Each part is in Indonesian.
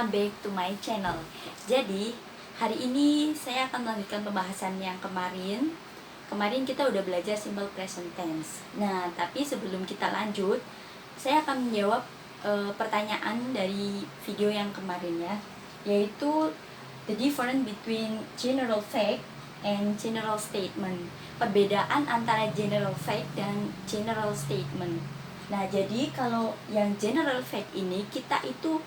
welcome back to my channel. Jadi, hari ini saya akan melanjutkan pembahasan yang kemarin. Kemarin kita udah belajar simple present tense. Nah, tapi sebelum kita lanjut, saya akan menjawab pertanyaan dari video yang kemarin ya, yaitu the difference between general fact and general statement. Perbedaan antara general fact dan general statement. Nah, jadi kalau yang general fact ini, kita itu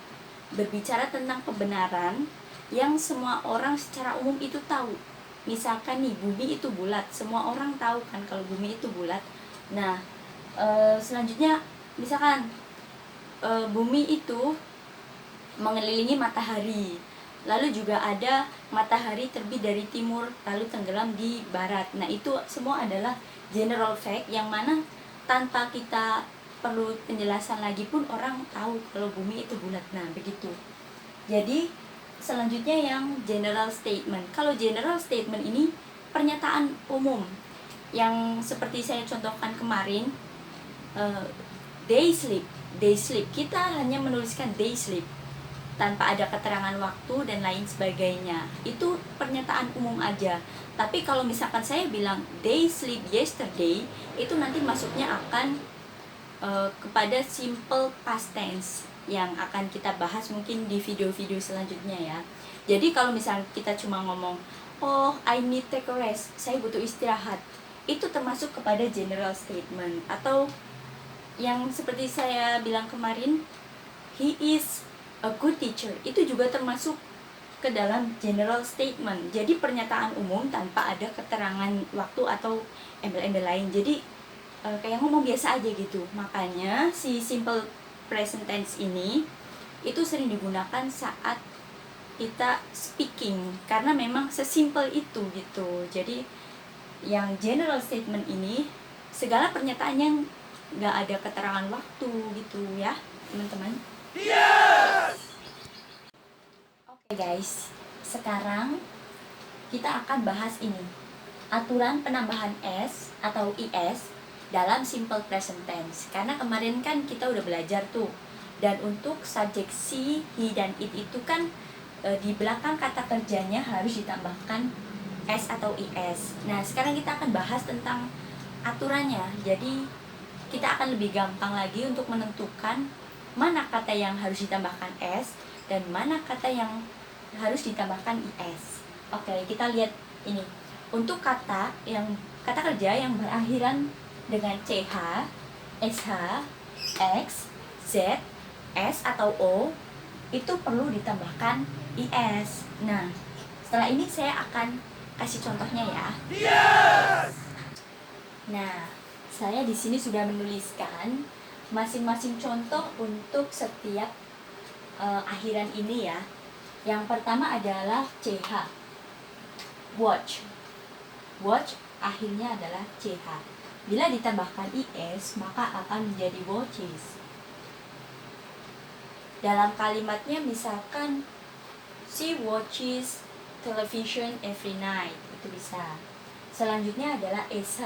berbicara tentang kebenaran yang semua orang secara umum itu tahu. Misalkan nih, bumi itu bulat, semua orang tahu kan kalau bumi itu bulat. Nah, selanjutnya misalkan bumi itu mengelilingi matahari. Lalu juga ada matahari terbit dari timur lalu tenggelam di barat. Nah, itu semua adalah general fact yang mana tanpa kita perlu penjelasan lagi pun orang tahu kalau bumi itu bulat. Nah, begitu. Jadi selanjutnya yang general statement. Kalau general statement ini pernyataan umum yang seperti saya contohkan kemarin, they sleep. Kita hanya menuliskan they sleep tanpa ada keterangan waktu dan lain sebagainya. Itu pernyataan umum aja. Tapi kalau misalkan saya bilang they sleep yesterday, itu nanti masuknya akan kepada simple past tense yang akan kita bahas mungkin di video-video selanjutnya ya. Jadi kalau misalnya kita cuma ngomong, oh I need take a rest, saya butuh istirahat, itu termasuk kepada general statement. Atau yang seperti saya bilang kemarin, he is a good teacher, itu juga termasuk ke dalam general statement. Jadi pernyataan umum tanpa ada keterangan waktu atau embel-embel lain. Jadi kayak ngomong biasa aja gitu. Makanya si simple present tense ini itu sering digunakan saat kita speaking, karena memang sesimpel itu gitu. Jadi yang general statement ini segala pernyataan yang nggak ada keterangan waktu gitu ya teman-teman. Yes! Oke guys, sekarang kita akan bahas ini, aturan penambahan s atau is dalam simple present tense. Karena kemarin kan kita udah belajar tuh. Dan untuk subjek she, he, dan it itu kan di belakang kata kerjanya harus ditambahkan s atau is. Nah, sekarang kita akan bahas tentang aturannya. Jadi kita akan lebih gampang lagi untuk menentukan mana kata yang harus ditambahkan s dan mana kata yang harus ditambahkan is. Oke, kita lihat ini. Untuk kata kerja yang berakhiran dengan ch, sh, x, z, s atau o, itu perlu ditambahkan is. Nah, setelah ini saya akan kasih contohnya ya. Yes! Nah, saya di sini sudah menuliskan masing-masing contoh untuk setiap akhiran ini ya. Yang pertama adalah ch, watch. Watch akhirnya adalah ch. Bila ditambahkan is, maka akan menjadi watches. Dalam kalimatnya misalkan she watches television every night, itu bisa. Selanjutnya adalah sh,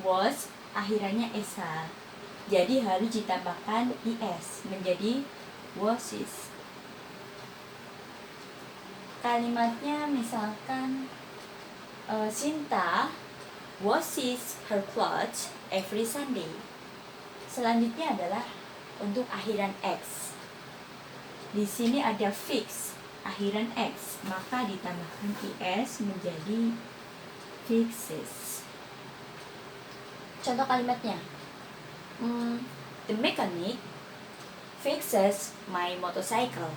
was akhirannya sh, jadi harus ditambahkan is menjadi washes. Kalimatnya misalkan Sinta washes her clothes every Sunday. Selanjutnya adalah untuk akhiran x. Di sini ada fix akhiran x, maka ditambahkan is menjadi fixes. Contoh kalimatnya, the mechanic fixes my motorcycle.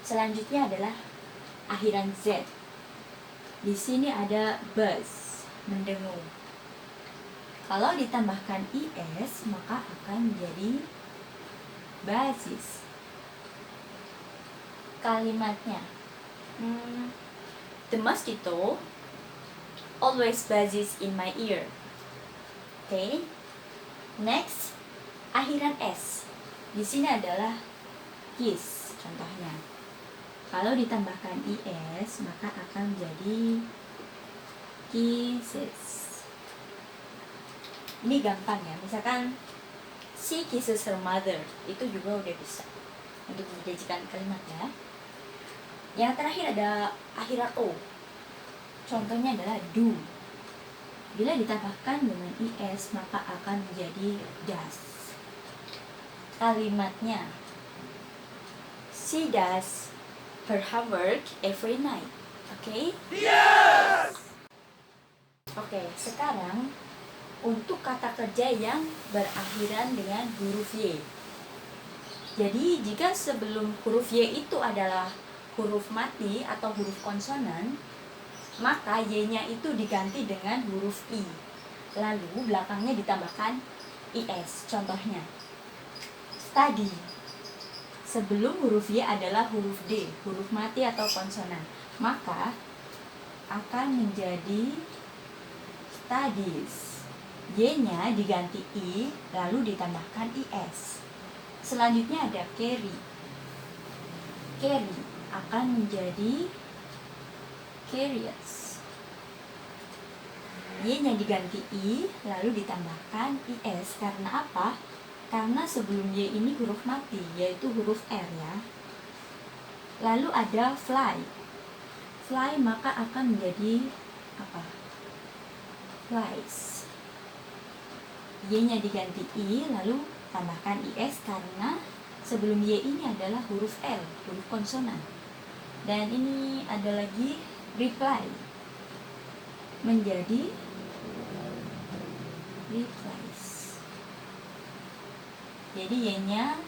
Selanjutnya adalah akhiran z. Di sini ada bus, mendengung. Kalau ditambahkan is, maka akan menjadi buses. Kalimatnya, the mosquito always buzzes in my ear. Oke. Next, akhiran s. Di sini adalah kiss, contohnya. Kalau ditambahkan is, maka akan menjadi kisses. Ini gampang ya. Misalkan She kisses her mother. Itu juga udah bisa untuk menjadikan kalimat ya. Yang terakhir ada akhiran O. Contohnya adalah do. Bila ditambahkan dengan is maka akan menjadi does. Kalimatnya, she does her homework every night. Oke? Yes! Oke, sekarang untuk kata kerja yang berakhiran dengan huruf Y. Jadi jika sebelum huruf Y itu adalah huruf mati atau huruf konsonan, maka Y-nya itu diganti dengan huruf I. Lalu belakangnya ditambahkan IS. Contohnya, study. Sebelum huruf Y adalah huruf D, huruf mati atau konsonan. Maka akan menjadi studies. Y-nya diganti I, lalu ditambahkan IS. Selanjutnya ada carry. Carry akan menjadi carriers. Y-nya diganti I, lalu ditambahkan IS. Karena apa? Karena sebelum Y ini huruf mati, yaitu huruf R ya. Lalu ada fly. Fly maka akan menjadi apa? Flies. Y-nya diganti I, lalu tambahkan IS karena sebelum Y ini adalah huruf L, huruf konsonan. Dan ini ada lagi reply. Menjadi replies. Jadi Y-nya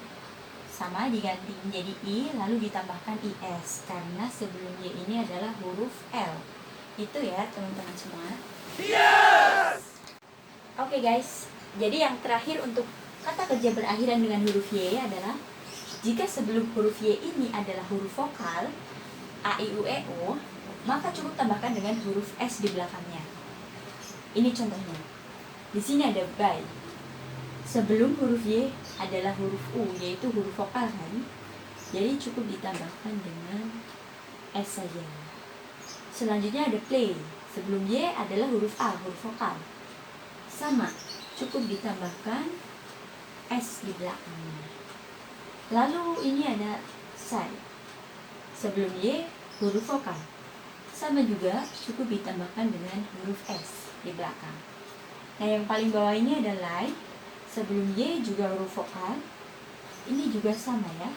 sama diganti menjadi I, lalu ditambahkan IS karena sebelum Y ini adalah huruf L. Itu ya teman-teman semua. Yes! Oke guys, jadi yang terakhir untuk kata kerja berakhiran dengan huruf Y adalah jika sebelum huruf Y ini adalah huruf vokal A, I, U, E, O, maka cukup tambahkan dengan huruf S di belakangnya. Ini contohnya. Di sini ada by. Sebelum huruf Y adalah huruf U, yaitu huruf vokal kan. Jadi cukup ditambahkan dengan S saja. Selanjutnya ada play. Sebelum Y adalah huruf A, huruf vokal. Sama, cukup ditambahkan S di belakangnya. Lalu ini ada say. Sebelum Y huruf vokal. Sama juga cukup ditambahkan dengan huruf S di belakang. Nah yang paling bawah ini ada lie. Sebelum Y juga huruf vokal. Ini juga sama ya.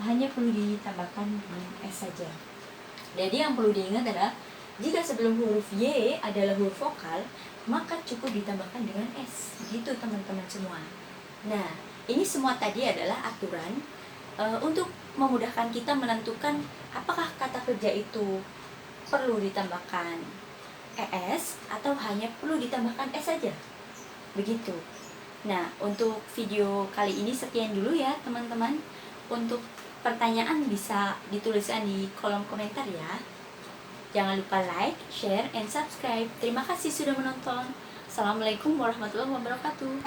Hanya perlu ditambahkan dengan S saja. Jadi yang perlu diingat adalah jika sebelum huruf Y adalah huruf vokal, maka cukup ditambahkan dengan S. Begitu teman-teman semua. Nah, ini semua tadi adalah aturan untuk memudahkan kita menentukan apakah kata kerja itu perlu ditambahkan ES atau hanya perlu ditambahkan S saja. Begitu. Nah, untuk video kali ini sekian dulu ya teman-teman. Untuk pertanyaan bisa dituliskan di kolom komentar ya. Jangan lupa like, share, and subscribe. Terima kasih sudah menonton. Assalamualaikum warahmatullahi wabarakatuh.